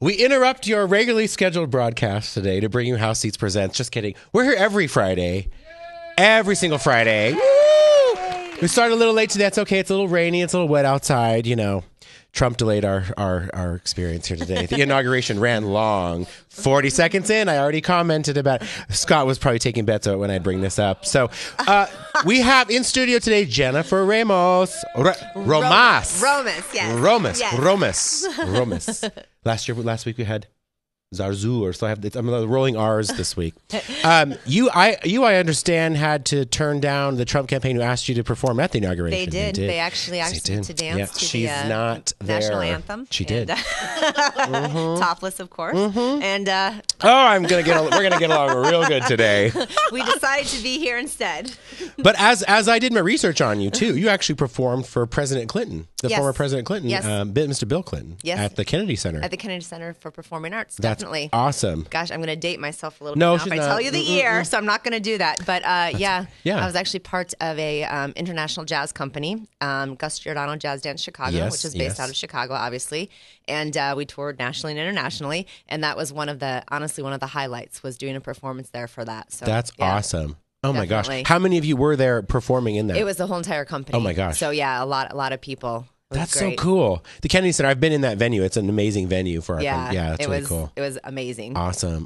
We interrupt your regularly scheduled broadcast today to bring you House Seats Presents. Just kidding. We're here every Friday. Every single Friday. Woo! We started a little late today. That's okay. It's a little rainy. It's a little wet outside. You know, Trump delayed our experience here today. The inauguration ran long. 40 seconds in, I already commented about it. Scott was probably taking bets when I bring this up. So we have in studio today Jennifer Romas. Romas. Last week we had Zarzur, so I'm rolling R's this week. I understand, had to turn down the Trump campaign who asked you to perform at the inauguration. They did. They actually asked me to dance to she's the not there. national anthem. She did. Topless, of course. And we're gonna get along real good today. We decided to be here instead. But as I did my research on you too, you actually performed for President Clinton, former President Clinton, Mr. Bill Clinton, at the Kennedy Center. At the Kennedy Center for Performing Arts. That's definitely awesome. Gosh, I'm going to date myself a little bit now if I tell you the year, so I'm not going to do that. But I was actually part of a international jazz company, Gus Giordano Jazz Dance Chicago, which is based out of Chicago, obviously. And we toured nationally and internationally. And that was one of the highlights was doing a performance there for that. So that's awesome. Oh my gosh. How many of you were there performing in that? It was the whole entire company. Oh my gosh. So yeah, a lot of people. That's great. So cool. The Kennedy Center, I've been in that venue. It's an amazing venue for our company. Yeah, it's really cool. It was amazing. Awesome.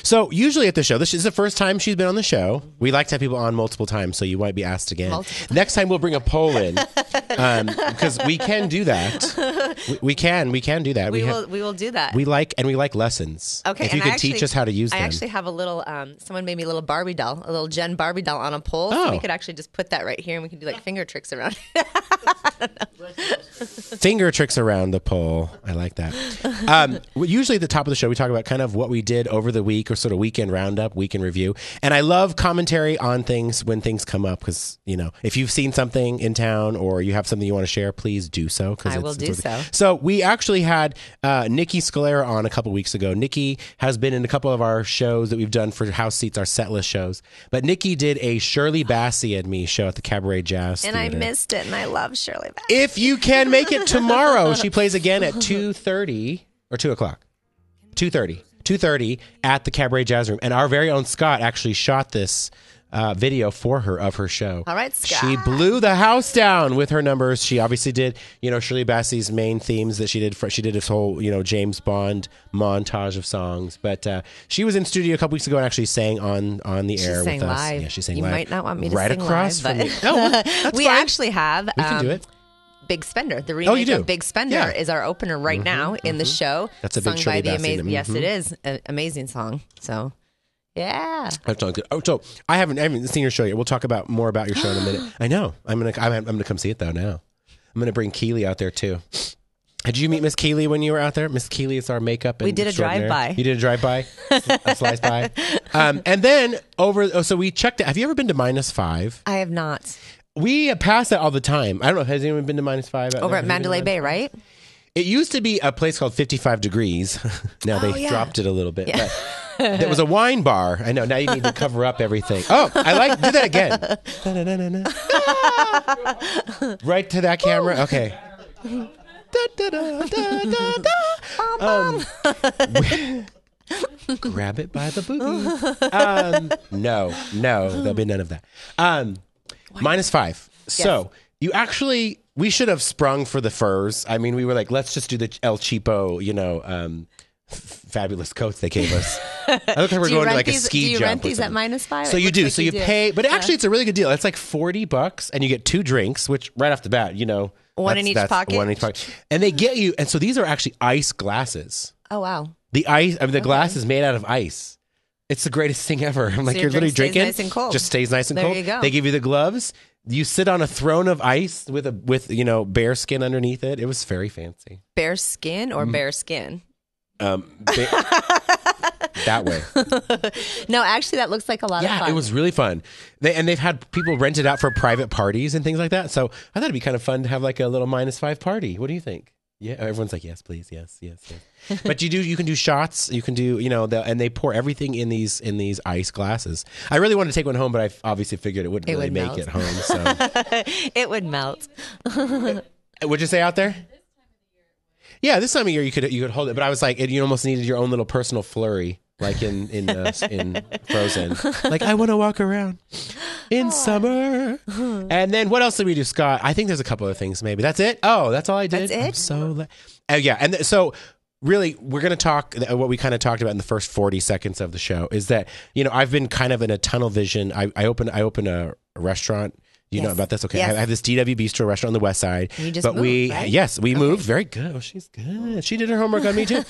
So usually at the show, this is the first time she's been on the show. We like to have people on multiple times, so you might be asked again. Next time we'll bring a poll in because we can do that. We can do that. We will do that. We like lessons. Okay. If you could teach us how to use them. I actually have a little, someone made me a little Barbie doll, a little Jen Barbie doll on a pole. So we could actually just put that right here and we can do like finger tricks around it. Finger tricks around the pole. I like that. Usually at the top of the show, we talk about kind of what we did over the week or sort of weekend roundup, weekend review. And I love commentary on things when things come up because, you know, if you've seen something in town or you have something you want to share, please do so. I will do so. So we actually had Nikki Scalera on a couple weeks ago. Nikki has been in a couple of our shows that we've done for House Seats, our set list shows. But Nikki did a Shirley Bassey and me show at the Cabaret Jazz And Theater. I missed it, and I love Shirley Bassey. If you can make it tomorrow, she plays again at 2:30 or 2 o'clock. 2:30 at the Cabaret Jazz Room. And our very own Scott actually shot this video for her of her show. All right, Scott. She blew the house down with her numbers. She obviously did, Shirley Bassey's main themes that she did. She did this whole, James Bond montage of songs. But she was in studio a couple weeks ago and actually sang on the air with us. Live. Yeah, she sang live. You might not want me to right sing across live, from me. Oh, that's we fine. actually have. We can do it. Big Spender. The remake of Big Spender is our opener right now in the show. That's a big Shirley Bassey. Yes, it is an amazing song. So, yeah, that sounds good. Oh, so I haven't seen your show yet. We'll talk more about your show in a minute. I know. I'm gonna come see it though. Now I'm gonna bring Keely out there too. Did you meet Miss Keely when you were out there? Miss Keely is our makeup. We did a drive-by. You did a drive-by, a slice by, and then so we checked it. Have you ever been to -5? I have not. We pass that all the time. I don't know. Has anyone been to -5? Over at Mandalay Bay, right? It used to be a place called 55 Degrees. Now they dropped it a little bit. Yeah. But there was a wine bar. I know. Now you need to cover up everything. Oh, do that again. Right to that camera. Okay. Grab it by the booty. No, there'll be none of that. -5. Yes. So we should have sprung for the furs. I mean, we were like, let's just do the El Cheapo, fabulous coats they gave us. I look like we're going to like a ski jump. Do you rent these at -5? So you do. Like so you pay, but actually it's a really good deal. It's like $40 and you get 2 drinks, which right off the bat, one in each pocket. One in each pocket. And they get you, and so these are actually ice glasses. Oh, wow. The glass is made out of ice. It's the greatest thing ever. I'm like, you're literally drinking. Nice and cold. Just stays nice and there cold. You go. They give you the gloves. You sit on a throne of ice with bear skin underneath it. It was very fancy. Bear skin or bear skin? That way. No, actually, that looks like a lot of fun. Yeah, it was really fun. They've had people rent it out for private parties and things like that. So I thought it'd be kind of fun to have like a little -5 party. What do you think? Yeah, everyone's like, yes, please, yes. But you can do shots. You can do, and they pour everything in these ice glasses. I really wanted to take one home, but I obviously figured it wouldn't really make it home. So it would melt. What'd you say out there? Yeah, this time of year you could hold it, but I was like, you almost needed your own little personal flurry, like in Frozen. Like, I want to walk around in summer. And then what else did we do, Scott? I think there's a couple of things. Maybe that's it. Oh, that's all I did. That's it. I'm so yeah, and so. Really, we're going to talk, what we kind of talked about in the first 40 seconds of the show is that, I've been kind of in a tunnel vision. I open a restaurant. You know about this? Okay. Yes. I have this DW Bistro restaurant on the west side. You just moved, right? Yes, we moved. Very good. Oh, she's good. She did her homework on me too.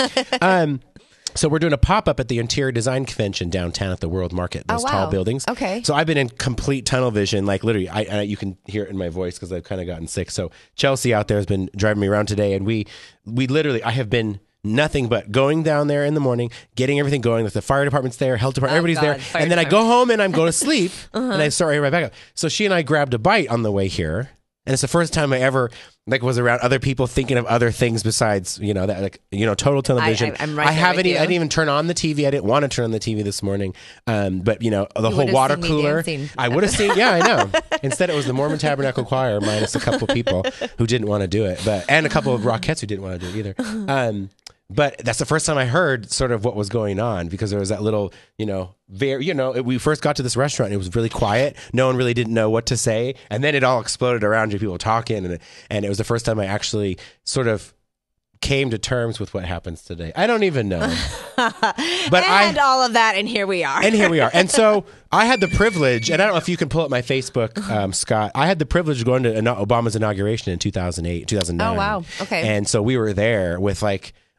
So we're doing a pop-up at the Interior Design Convention downtown at the World Market, those tall buildings. Okay. So I've been in complete tunnel vision, like literally, you can hear it in my voice because I've kind of gotten sick. So Chelsea out there has been driving me around today, and we literally, I have been nothing but going down there in the morning, getting everything going. The fire department's there, health department, everybody's there. And then I go home and I'm going to sleep and I start right back up. So she and I grabbed a bite on the way here. And it's the first time I ever was around other people thinking of other things besides, total television. I didn't even turn on the TV. I didn't want to turn on the TV this morning. But the whole water cooler, I would have seen. Yeah, I know. Instead, it was the Mormon Tabernacle Choir minus a couple of people who didn't want to do it, and a couple of Rockettes who didn't want to do it either. But that's the first time I heard sort of what was going on because there was that little, we first got to this restaurant and it was really quiet. No one really didn't know what to say. And then it all exploded around you, people talking. And it was the first time I actually sort of came to terms with what happens today. I don't even know. But all of that, and here we are. And so I had the privilege, and I don't know if you can pull up my Facebook, Scott. I had the privilege of going to Obama's inauguration in 2008, 2009. Oh, wow. Okay. And so we were there with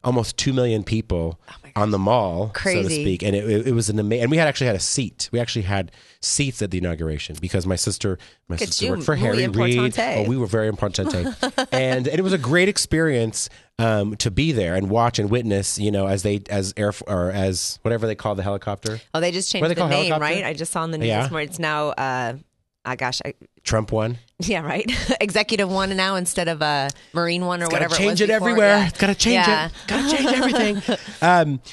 almost 2 million people on the mall, crazy, so to speak. And it was an amazing, and we had a seat. We actually had seats at the inauguration because my sister worked for Harry Reid. Oh, we were very importante. and it was a great experience to be there and watch and witness, as whatever they call the helicopter. Oh, they just changed the name, helicopter? Right? I just saw on the news this morning. It's now, Trump one. Yeah, right. Executive one now instead of a Marine one or whatever. Change it everywhere. Yeah. It's got to change it. Got to change everything.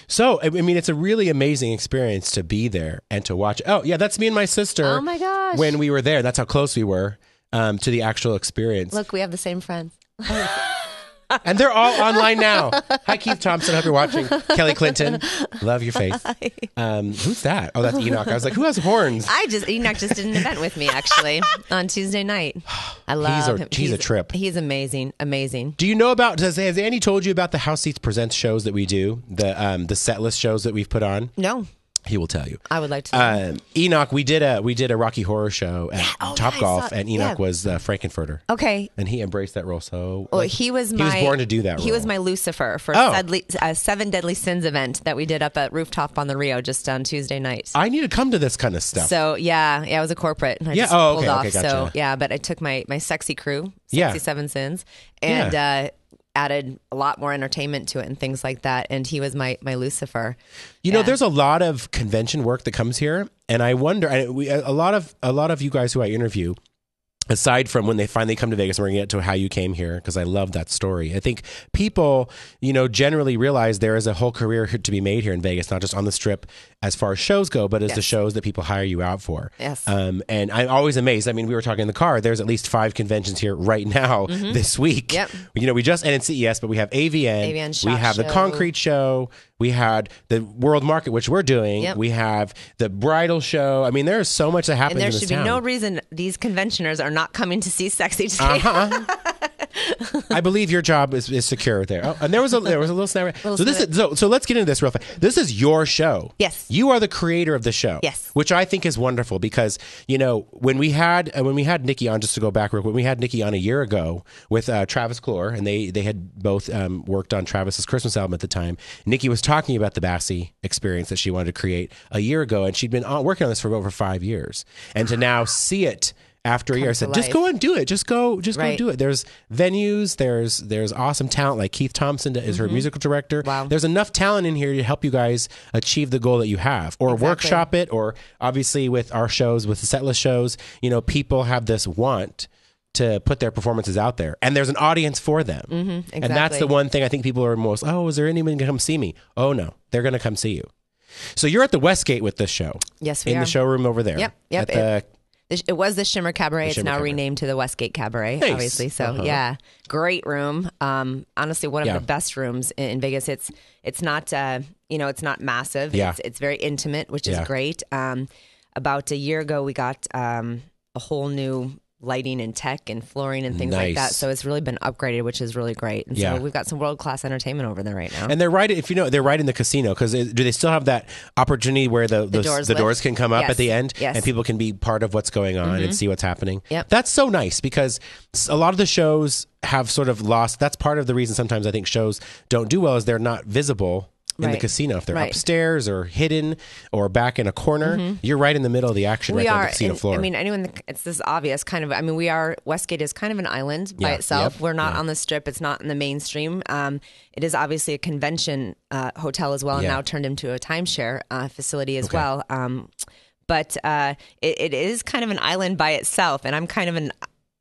So, I mean, it's a really amazing experience to be there and to watch. Oh, yeah, that's me and my sister. Oh, my gosh. When we were there. That's how close we were to the actual experience. Look, we have the same friends. And they're all online now. Hi, Keith Thompson. Hope you're watching. Kelly Clinton. Love your face. Who's that? Oh, that's Enoch. I was like, who has horns? Enoch just did an event with me, actually, on Tuesday night. I love him. He's a trip. He's amazing. Amazing. Do you know about, has Andy told you about the House Seats Presents shows that we do? The set list shows that we've put on? No. He will tell you. I would like to. Enoch, we did a Rocky Horror show at Topgolf, and Enoch was Frankenfurter. Okay, and he embraced that role so. Well, he was born to do that role. He was my Lucifer for Seven Deadly Sins event that we did up at Rooftop on the Rio just on Tuesday night. I need to come to this kind of stuff. So it was a corporate. I just pulled off. Okay, gotcha. So but I took my Sexxy crew, Sexy Seven Sins, and. Added a lot more entertainment to it and things like that, and he was my Lucifer. There's a lot of convention work that comes here, and I wonder. A lot of you guys who I interview, aside from when they finally come to Vegas, and we're going to get to how you came here because I love that story. I think people, generally realize there is a whole career to be made here in Vegas, not just on the Strip as far as shows go, but as the shows that people hire you out for. Yes. And I'm always amazed. I mean, we were talking in the car. There's at least 5 conventions here right now this week. Yep. We just ended CES, but we have AVN we have the Concrete Show. We had the World Market, which we're doing. Yep. We have the Bridal Show. I mean, there is so much that happens in this town. And there should be no reason these conventioners are not coming to see Sexxy today. I believe your job is secure there. Oh, and there was a little snap. So let's get into this real fast. This is your show. Yes. You are the creator of the show. Yes. Which I think is wonderful because, when we had Nikki on, just to go back real quick, when we had Nikki on a year ago with Travis Clore, and they had both worked on Travis's Christmas album at the time. Nikki was talking about the Bassy experience that she wanted to create a year ago, and she'd been working on this for over 5 years. And to now see it after a year, I said, just go and do it. Just go do it. There's venues, there's awesome talent like Keith Thompson is her musical director. Wow. There's enough talent in here to help you guys achieve the goal that you have, or workshop it, or obviously with our shows, with the setlist shows, people have this want to put their performances out there, and there's an audience for them. Exactly. And that's the one thing I think people are most, is there anyone going to come see me? Oh no, they're going to come see you. So you're at the Westgate with this show. Yes, we are. In the showroom over there. Yep. At the It was the Shimmer Cabaret. It's now renamed to the Westgate Cabaret, obviously. So yeah, great room. Honestly, one of the best rooms in Vegas. It's not it's not massive. Yeah. It's very intimate, which is great. About a year ago, we got a whole new lighting and tech and flooring and things like that. So it's really been upgraded, which is really great. And so we've got some world-class entertainment over there right now. And they're right, if you know, they're right in the casino, because do they still have that opportunity where the doors can come up at the end and people can be part of what's going on and see what's happening? Yep. That's so nice, because a lot of the shows have sort of lost, that's part of the reason sometimes I think shows don't do well, is they're not visible in the casino. If they're upstairs or hidden or back in a corner, you're right in the middle of the action on the casino floor. I mean, it's this obvious kind of, I mean, Westgate is kind of an island by itself. We're not on the Strip. It's not in the mainstream. It is obviously a convention hotel as well, and now turned into a timeshare facility as well. But it is kind of an island by itself, and I'm kind of an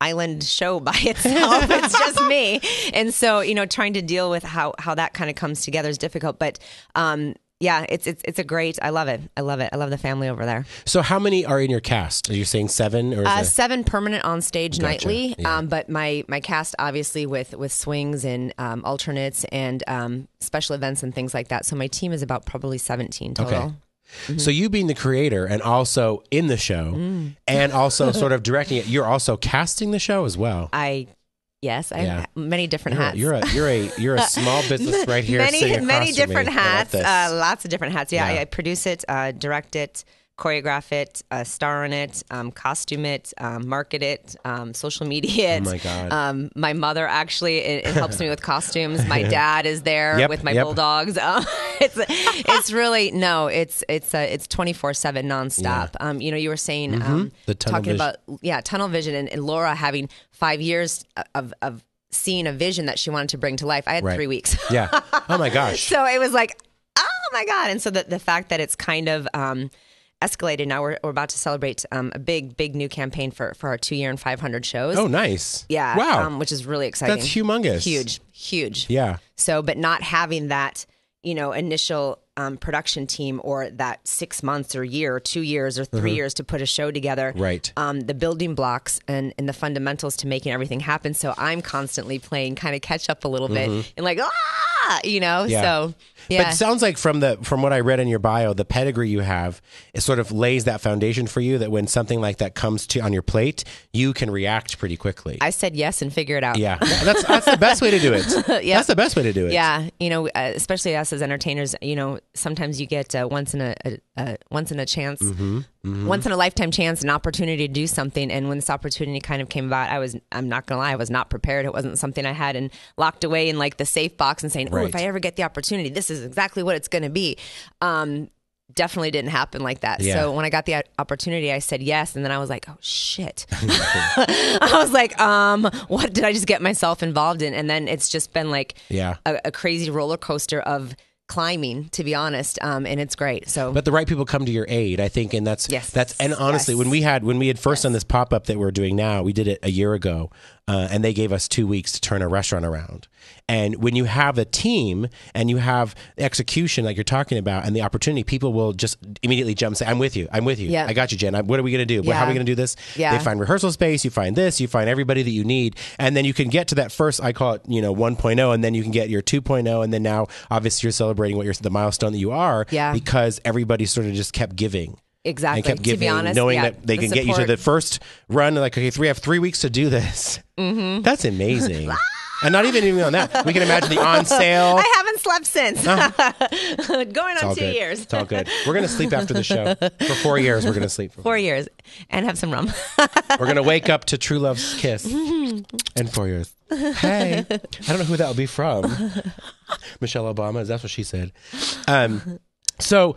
island show by itself. It's just me. And so, trying to deal with how that kind of comes together is difficult. But it's a great, I love it. I love it. I love the family over there. So how many are in your cast? Are you saying 7? Or 7 permanent on stage nightly. Yeah. But my cast, obviously, with swings and alternates and special events and things like that. So my team is about probably 17 total. Okay. Mm-hmm. So you being the creator and also in the show and also sort of directing it, you're also casting the show as well. Yes, I have many different hats. You're a small business right here. Many different hats. Lots of different hats. Yeah, I produce it, direct it, choreograph it, star on it, costume it, market it, social media it. Oh my God. My mother actually it helps me with costumes. My dad is there with my bulldogs. It's really it's 24/7 nonstop. Yeah. You were saying the tunnel talking vision. about tunnel vision and Laura having 5 years of seeing a vision that she wanted to bring to life. I had 3 weeks. Yeah. Oh my gosh. So it was like, oh my God. And so the fact that it's kind of escalated now, we're about to celebrate a big new campaign for our 2-year and 500 shows. Oh, nice. Yeah. Wow. Which is really exciting. That's humongous. Huge. Yeah. So, but not having that, initial production team or that 6 months or year or 2 years or 3 years to put a show together. Right. The building blocks and the fundamentals to making everything happen. So I'm constantly playing kind of catch up a little bit and like, so. Yeah. But it sounds like from what I read in your bio, the pedigree you have, it sort of lays that foundation for you that when something like that comes on your plate, you can react pretty quickly. I said yes and figure it out. Yeah, that's the best way to do it. That's the best way to do it. Yeah, especially us as entertainers, sometimes you get once in a chance, once in a lifetime chance, an opportunity to do something. And when this opportunity kind of came about, I'm not gonna lie, I was not prepared. It wasn't something I had and locked away in like the safe box and saying, if I ever get the opportunity, this is exactly what it's going to be. Definitely didn't happen like that. Yeah. So when I got the opportunity, I said yes. And then I was like, oh shit. I was like, what did I just get myself involved in? And then it's just been like a crazy roller coaster of climbing, to be honest, and it's great. So, but the right people come to your aid, I think, and that's and honestly, when we had first done this pop up that we're doing now, we did it a year ago, and they gave us 2 weeks to turn a restaurant around. And when you have a team and you have execution like you're talking about and the opportunity, people will just immediately jump and say, I'm with you. Yeah. I got you, Jen. What are we going to do? Yeah. How are we going to do this? Yeah. They find rehearsal space. You find this. You find everybody that you need. And then you can get to that first, I call it, 1.0. And then you can get your 2.0. And then now, obviously, you're celebrating the milestone that you are because everybody sort of just kept giving. Exactly. And kept giving, to be honest, knowing that they can get you to the first run. Like, okay, we have 3 weeks to do this. Mm-hmm. That's amazing. And not even on that. We can imagine the on sale. I haven't slept since. Going on 2 years. It's all good. We're going to sleep after the show. For 4 years, we're going to sleep. 4 years. And have some rum. We're going to wake up to True Love's Kiss. And 4 years. Hey. I don't know who that will be from. Michelle Obama. That's what she said. So,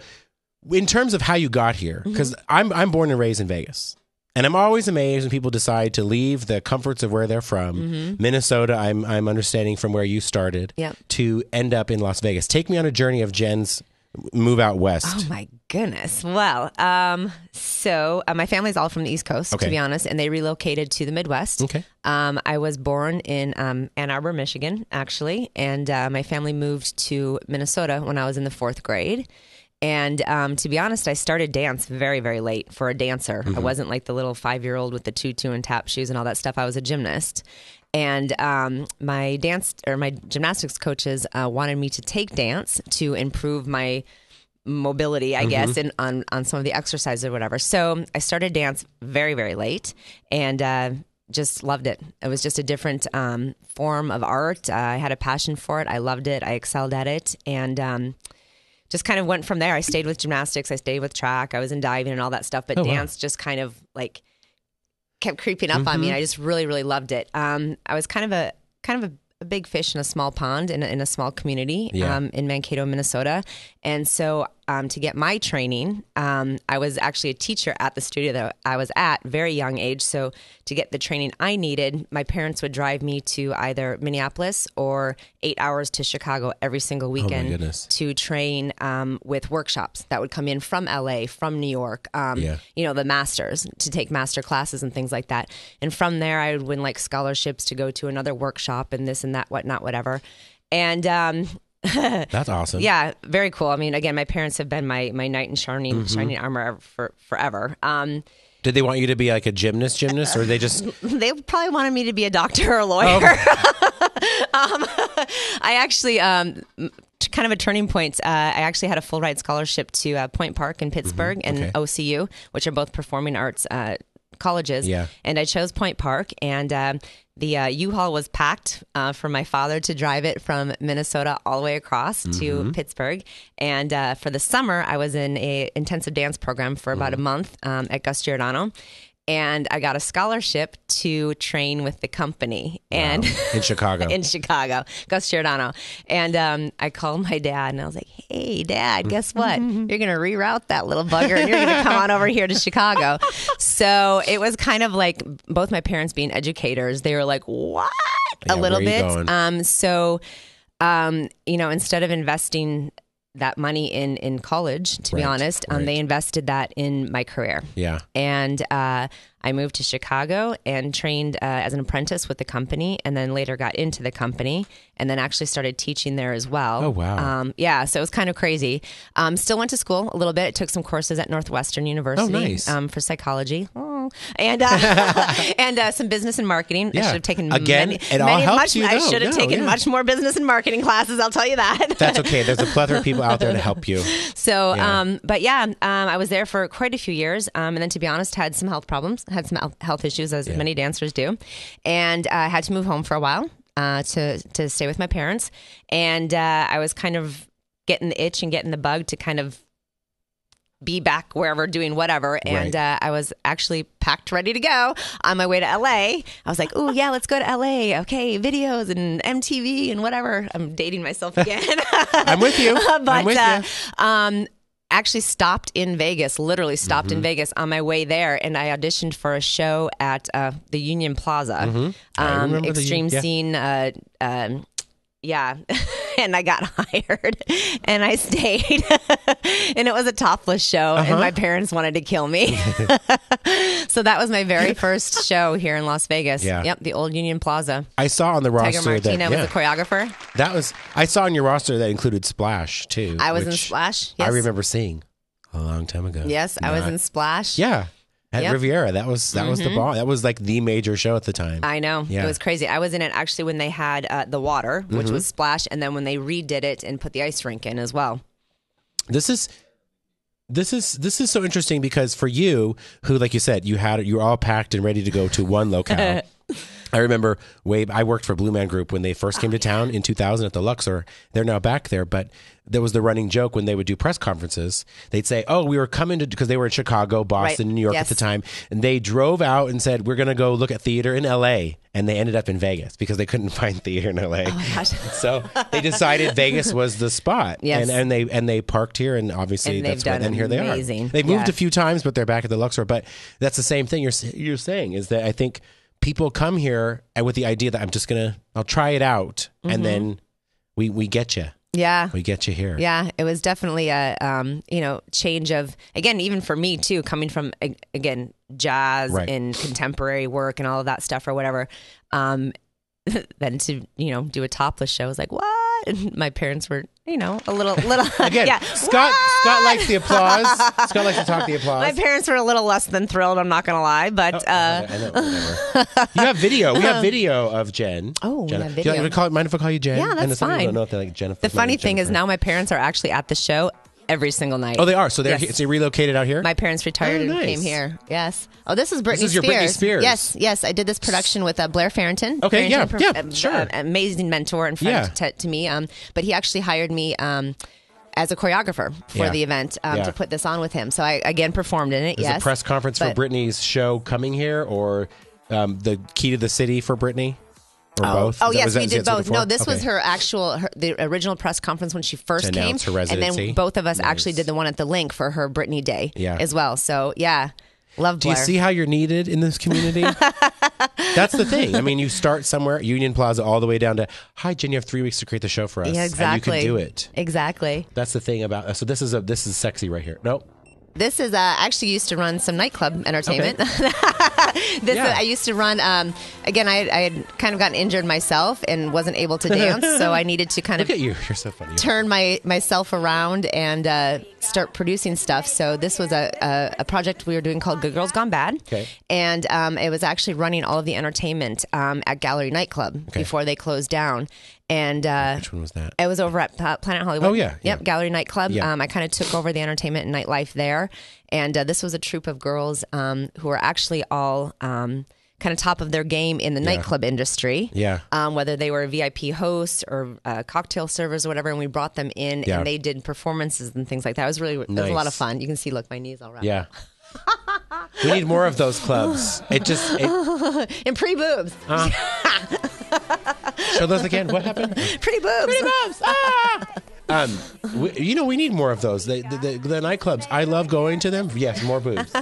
in terms of how you got here, because I'm born and raised in Vegas. And I'm always amazed when people decide to leave the comforts of where they're from. Minnesota, I'm understanding from where you started, to end up in Las Vegas. Take me on a journey of Jen's move out west. Oh my goodness. Well, so my family's all from the East Coast, to be honest, and they relocated to the Midwest. Okay. I was born in Ann Arbor, Michigan, actually, and my family moved to Minnesota when I was in the 4th grade. And to be honest, I started dance very, very late for a dancer. I wasn't like the little 5-year-old with the tutu and tap shoes and all that stuff. I was a gymnast. And my gymnastics coaches wanted me to take dance to improve my mobility, I guess, and on some of the exercises or whatever. So I started dance very, very late and just loved it. It was just a different form of art. I had a passion for it. I loved it. I excelled at it. And just kind of went from there. I stayed with gymnastics. I stayed with track. I was in diving and all that stuff. But dance just kind of like kept creeping up on me. And I just really, really loved it. I was kind of a big fish in a small pond in a small community in Mankato, Minnesota. And so to get my training, I was actually a teacher at the studio that I was at, very young age. So to get the training I needed, my parents would drive me to either Minneapolis or 8 hours to Chicago every single weekend to train with workshops that would come in from LA, from New York, the masters, to take master classes and things like that. And from there, I would win like scholarships to go to another workshop and this and that, whatnot, whatever. And that's awesome. Yeah, very cool. I mean, again, my parents have been my knight in shining armor for forever. Did they want you to be like a gymnast, or they just... They probably wanted me to be a doctor or a lawyer. I actually, kind of a turning point, I actually had a full ride scholarship to Point Park in Pittsburgh and OCU, which are both performing arts colleges. Yeah. And I chose Point Park, and the U-Haul was packed for my father to drive it from Minnesota all the way across to Pittsburgh. And for the summer, I was in an intensive dance program for about a month at Gus Giordano. And I got a scholarship to train with the company. And in Chicago. In Chicago, Gus Giordano. And I called my dad and I was like, hey, Dad, guess what? You're going to reroute that little bugger and you're going to come on over here to Chicago. So it was kind of like both my parents being educators. They were like, what? Yeah, a little bit. Going? Instead of investing that money in college, to be honest, they invested that in my career. Yeah. And I moved to Chicago and trained as an apprentice with the company, and then later got into the company and then actually started teaching there as well. Oh, wow. So it was kind of crazy. Still went to school a little bit. Took some courses at Northwestern University for psychology. And some business and marketing. Yeah. I should have taken I should have taken much more business and marketing classes, I'll tell you that. That's okay. There's a plethora of people out there to help you. So, I was there for quite a few years. And then to be honest, had some health problems, had some health issues, as many dancers do. And I had to move home for a while to stay with my parents. And I was kind of getting the itch and getting the bug to kind of be back wherever doing whatever. And I was actually packed, ready to go on my way to LA. I was like, oh yeah, let's go to LA. Okay, videos and MTV and whatever. I'm dating myself again. I'm with you. I'm with you. Actually stopped in Vegas, literally stopped in Vegas on my way there. And I auditioned for a show at the Union Plaza, Extreme Scene. And I got hired and I stayed and it was a topless show and my parents wanted to kill me. So that was my very first show here in Las Vegas. Yeah. Yep. The old Union Plaza. I saw on the roster Tiger Martina was the choreographer. I saw on your roster that included Splash too. I was in Splash. Yes. I remember seeing a long time ago. Yes. I was in Splash. Yeah. At Riviera, that was the ball. That was like the major show at the time. I know. Yeah. It was crazy. I was in it actually when they had the water, which was Splash, and then when they redid it and put the ice rink in as well. This is so interesting because for you, who, like you said, you were all packed and ready to go to one locale. I remember I worked for Blue Man Group when they first came to town in 2000 at the Luxor. They're now back there, but there was the running joke when they would do press conferences. They'd say, oh, we were coming to, because they were in Chicago, Boston, New York at the time. And they drove out and said, we're going to go look at theater in LA. And they ended up in Vegas because they couldn't find theater in LA. Oh my gosh. So they decided Vegas was the spot. Yes. And they parked here, and obviously that's what, and here they are. They've moved a few times, but they're back at the Luxor. But that's the same thing you're saying, is that I think people come here and with the idea that I'll try it out, and then we get you. Yeah. We get you here. Yeah. It was definitely a, change of, again, even for me too, coming from, again, jazz and contemporary work and all of that stuff or whatever. Then to, do a topless show is like, what? And my parents were, a little. Again, yeah. Scott likes the applause. Scott likes to talk the applause. My parents were a little less than thrilled, I'm not going to lie, but. I know, whatever. You have video. We have video of Jen. Oh, Jen. we have video. Do you mind if I call you Jen? Yeah, that's fine. Don't know if they're like Jennifer. The funny thing is now my parents are actually at the show every single night. Oh, they are. So they're so relocated out here? My parents retired and came here. Yes. Oh, this is Britney Spears. This is your Britney Spears. Yes. I did this production with Blair Farrington. Okay, sure. Amazing mentor and friend to me. But he actually hired me as a choreographer for the event to put this on with him. So I, again, performed in it, Is a press conference for Britney's show coming here or the Key to the City for Britney? Or both? Oh, yes, we did both. No, this was the original press conference when she first came. Her residency. And then both of us actually did the one at the Link for her Britney Day as well. So, love Blair. Do you see how you're needed in this community? That's the thing. I mean, you start somewhere, Union Plaza, all the way down to, hi, Jen, you have 3 weeks to create the show for us. Yeah, exactly. And you can do it. Exactly. That's the thing about, so this is Sexxy right here. Nope. This is I actually used to run some nightclub entertainment. Okay. I used to run. Again, I had kind of gotten injured myself and wasn't able to dance, so I needed to kind of look at you. You're so funny. Turn myself around and start producing stuff. So this was a project we were doing called Good Girls Gone Bad, and it was actually running all of the entertainment at Gallery Nightclub before they closed down. And which one was that? It was over at Planet Hollywood. Oh, yeah. Yep, Gallery Nightclub. Yeah. I kind of took over the entertainment and nightlife there. And this was a troupe of girls who were actually all kind of top of their game in the nightclub industry. Yeah. Whether they were VIP hosts or cocktail servers or whatever. And we brought them in and they did performances and things like that. It was it was a lot of fun. You can see, look, my knees all wrapped. Yeah. We need more of those clubs. And pre-boobs. Show those again. What happened? Pretty boobs. Pretty boobs. We need more of those. The nightclubs. I love going to them. Yes, more boobs.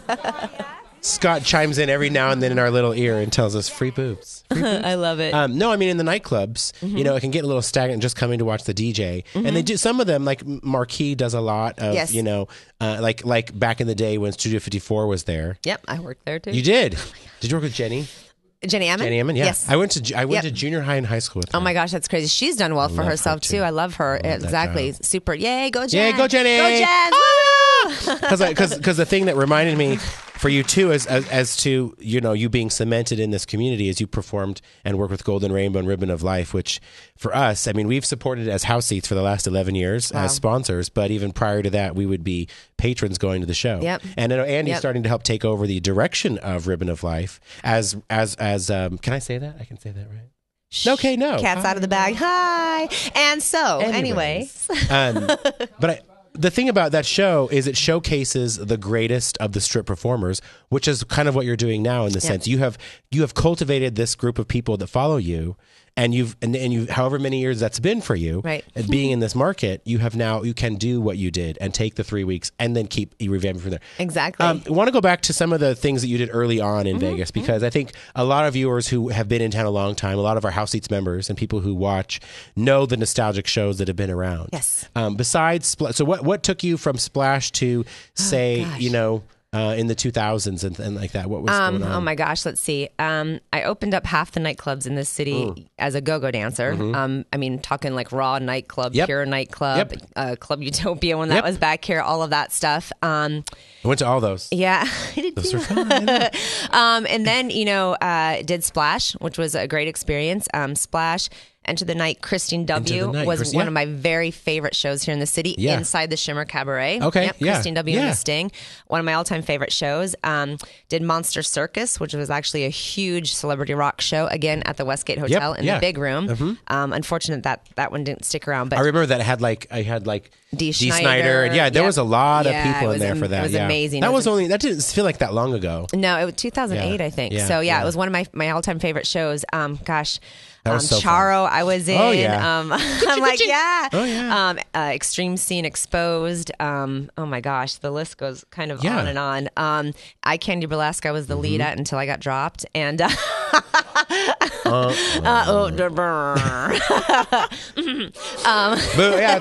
Scott chimes in every now and then in our little ear and tells us free boobs. Free boobs. I love it. No, I mean in the nightclubs, it can get a little stagnant just coming to watch the DJ, and they do some of them. Like Marquee does a lot of, like back in the day when Studio 54 was there. Yep, I worked there too. You did. Did you work with Jenny? Jenny Ammon? Jenny Ammon, yeah. Yes. I went to junior high and high school with her. Oh my gosh, that's crazy. She's done well for herself too. I love her. Exactly. Super. Yay, go Jen. Yay, go Jenny. Go Jen. Because the thing that reminded me for you too as to you being cemented in this community is you performed and worked with Golden Rainbow and Ribbon of Life, which for us, I mean, we've supported as house seats for the last 11 years as sponsors, but even prior to that, we would be patrons going to the show. Yep. And I know Andy's starting to help take over the direction of Ribbon of Life as can I say that? I can say that, right? Okay, no. Cat's out of the bag. Hi. And so, anyways. The thing about that show is it showcases the greatest of the strip performers, which is kind of what you're doing now in the sense you have cultivated this group of people that follow you, and you've however many years that's been for you, right? And being in this market, you can do what you did and take the 3 weeks and then keep revamping from there. Exactly. I want to go back to some of the things that you did early on in Vegas because I think a lot of viewers who have been in town a long time, a lot of our House Seats members and people who watch know the nostalgic shows that have been around. Yes. Besides, so what took you from Splash to say, in the 2000s and like that? What was going on? Oh my gosh, let's see. I opened up half the nightclubs in this city as a go-go dancer. I mean, talking like Raw nightclub, Pure nightclub, Club Utopia when that was back here, all of that stuff. I went to all those. Yeah, I did those too. were fun. And then did Splash, which was a great experience. Splash. Enter the Night, Christine W. was one of my very favorite shows here in the city, inside the Shimmer Cabaret. Okay, yep, Christine W. and the Sting. One of my all-time favorite shows. Did Monster Circus, which was actually a huge celebrity rock show, again, at the Westgate Hotel in the big room. Unfortunate that one didn't stick around. But I remember that I had Dee Snider. And there was a lot of people in there for that. It was amazing. That didn't feel like that long ago. No, it was 2008, I think. So, it was one of my all-time favorite shows. That was so Charo, fun. I was in. Oh, yeah. I'm like, Oh, yeah. Extreme Scene Exposed. Oh my gosh, the list goes kind of on and on. Eye Candy Burlesque, I was the lead at until I got dropped. And yeah, that's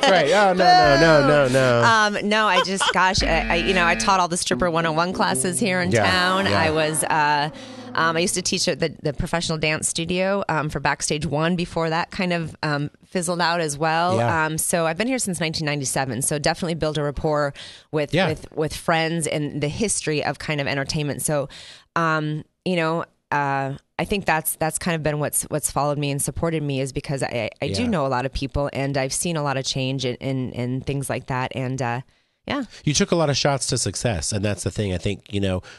right. Oh, no. No, I just, gosh, I taught all the stripper 101 classes here in town. Yeah. I was I used to teach at the professional dance studio for Backstage One before that kind of fizzled out as well. Yeah. So I've been here since 1997. So definitely built a rapport with friends and the history of kind of entertainment. So, I think that's kind of been what's followed me and supported me, is because I do know a lot of people, and I've seen a lot of change in things like that. And yeah. You took a lot of shots to success, and that's the thing. I think,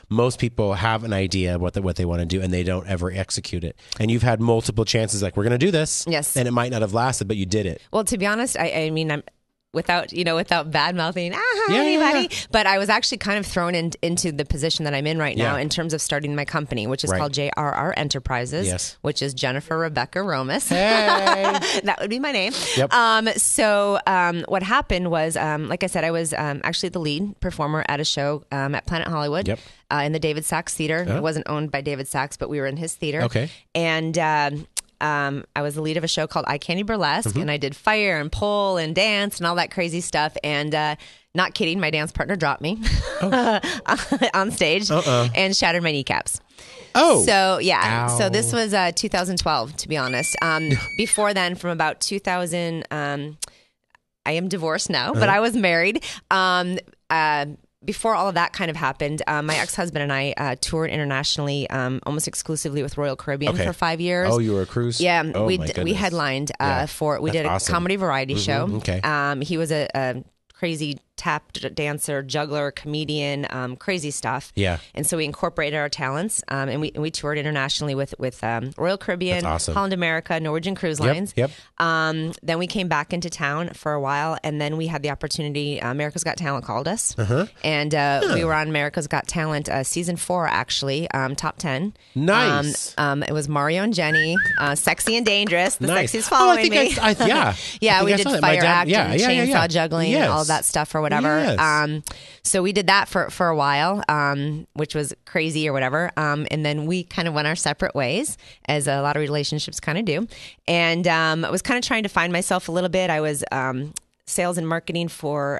most people have an idea of what they want to do, and they don't ever execute it. And you've had multiple chances, like, we're going to do this. Yes. And it might not have lasted, but you did it. Well, to be honest, I mean, I'm without bad mouthing anybody. Yeah. But I was actually kind of thrown into the position that I'm in right now in terms of starting my company, which is called JRR Enterprises, which is Jennifer Rebecca Romas. Hey. That would be my name. Yep. So what happened was, like I said, I was actually the lead performer at a show at Planet Hollywood in the David Sachs Theater. It wasn't owned by David Sachs, but we were in his theater. Okay. And I was the lead of a show called Eye Candy Burlesque, and I did fire and pole and dance and all that crazy stuff. And not kidding, my dance partner dropped me on stage and shattered my kneecaps. Oh. So, yeah. Ow. So this was 2012, to be honest. Before then, from about 2000, I am divorced now, but I was married. Before all of that kind of happened, my ex-husband and I toured internationally almost exclusively with Royal Caribbean for 5 years. Oh, you were a cruise? Yeah, oh, we headlined we did a comedy variety show. Okay. He was a crazy tap dancer, juggler, comedian, crazy stuff. Yeah. And so we incorporated our talents, and we toured internationally with Royal Caribbean, Holland America, Norwegian Cruise Lines. Yep. Then we came back into town for a while, and then we had the opportunity. America's Got Talent called us, and we were on America's Got Talent season 4, actually, top 10. Nice. It was Mario and Jenny, Sexy and Dangerous. The Sexy's I following think me. Yeah, we did fire acting, chainsaw juggling, yes. all that stuff or whatever. Yes. So we did that for a while, which was crazy or whatever. And then we kind of went our separate ways, as a lot of relationships kind of do. And I was kind of trying to find myself a little bit. I was sales and marketing for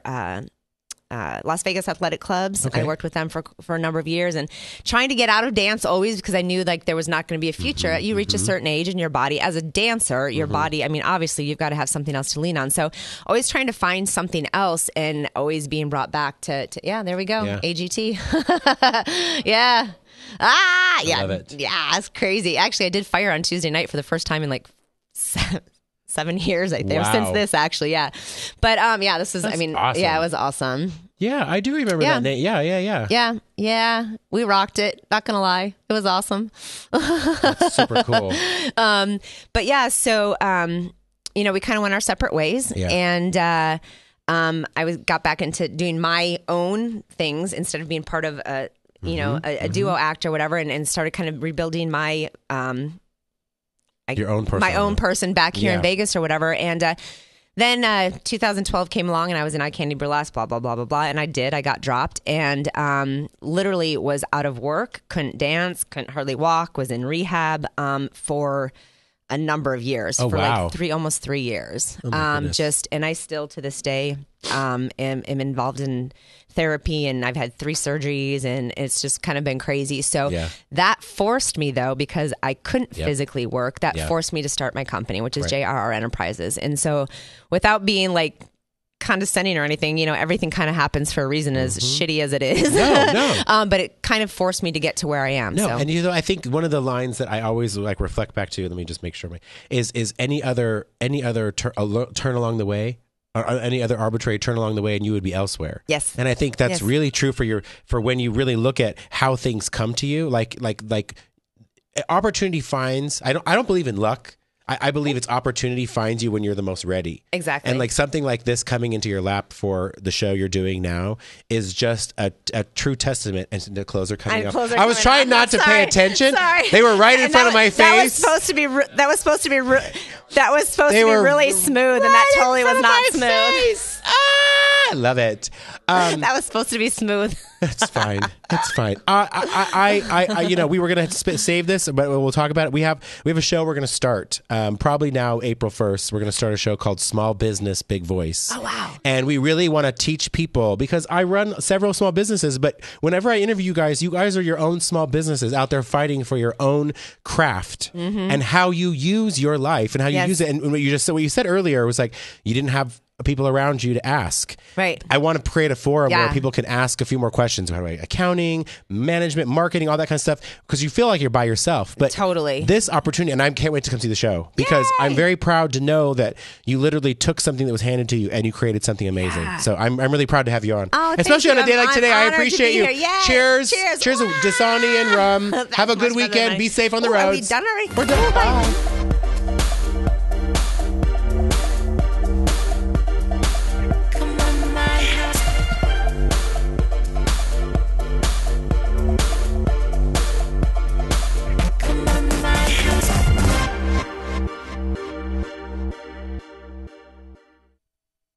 Las Vegas athletic clubs. Okay. I worked with them for a number of years, and trying to get out of dance always, because I knew like there was not going to be a future. You reach a certain age in your body as a dancer, your body, I mean, obviously you've got to have something else to lean on. So always trying to find something else, and always being brought back to there we go. AGT. Yeah. Yeah. Love it. Yeah. It's crazy. Actually, I did fire on Tuesday night for the first time in like 7 years, I think, since this, actually. Yeah. But this is, awesome. Yeah, it was awesome. Yeah, I do remember that name. Yeah. We rocked it. Not gonna lie, it was awesome. That's super cool. But yeah, so we kind of went our separate ways, and I got back into doing my own things instead of being part of a duo act or whatever, and started kind of rebuilding my your own person, my own person back here in Vegas or whatever, and. Then 2012 came along, and I was in Eye Candy Burlesque, blah, blah, blah, blah, blah. And I got dropped, and literally was out of work, couldn't dance, couldn't hardly walk, was in rehab for a number of years, like almost 3 years. And I still to this day am involved in therapy, and I've had 3 surgeries, and it's just kind of been crazy. So that forced me, though, because I couldn't physically work, that forced me to start my company, which is JRR Enterprises. And so without being like condescending or anything, everything kind of happens for a reason, as shitty as it is. No. But it kind of forced me to get to where I am. And I think one of the lines that I always like reflect back to, let me just make sure, is any other turn along the way, or any other arbitrary turn along the way, and you would be elsewhere. Yes. And I think that's really true for when you really look at how things come to you, like opportunity finds. I don't believe in luck. I believe it's opportunity finds you when you're the most ready. Exactly. And like something like this coming into your lap for the show you're doing now is just a true testament. And the clothes are coming up. I was trying not to pay attention. Sorry. They were right in front of my face. That was supposed to be really smooth, and that totally was not smooth. I love it. That was supposed to be smooth. It's fine. It's fine. We were gonna save this, but we'll talk about it. We have a show we're gonna start probably now April 1st. We're gonna start a show called Small Business Big Voice. Oh wow! And we really want to teach people, because I run several small businesses, but whenever I interview you guys are your own small businesses out there fighting for your own craft and how you use your life and how you use it. And what you said earlier was like you didn't have people around you to ask. Right. I want to create a forum where people can ask a few more questions about accounting, management, marketing, all that kind of stuff, because you feel like you're by yourself. But totally, this opportunity, and I can't wait to come see the show, because I'm very proud to know that you literally took something that was handed to you and you created something amazing. So I'm really proud to have you on. Oh, especially on a day like today. I appreciate you. Cheers. Cheers. Cheers to Dasani and rum. Have a good weekend. Be safe on the roads. Are we done already? We're done. Bye.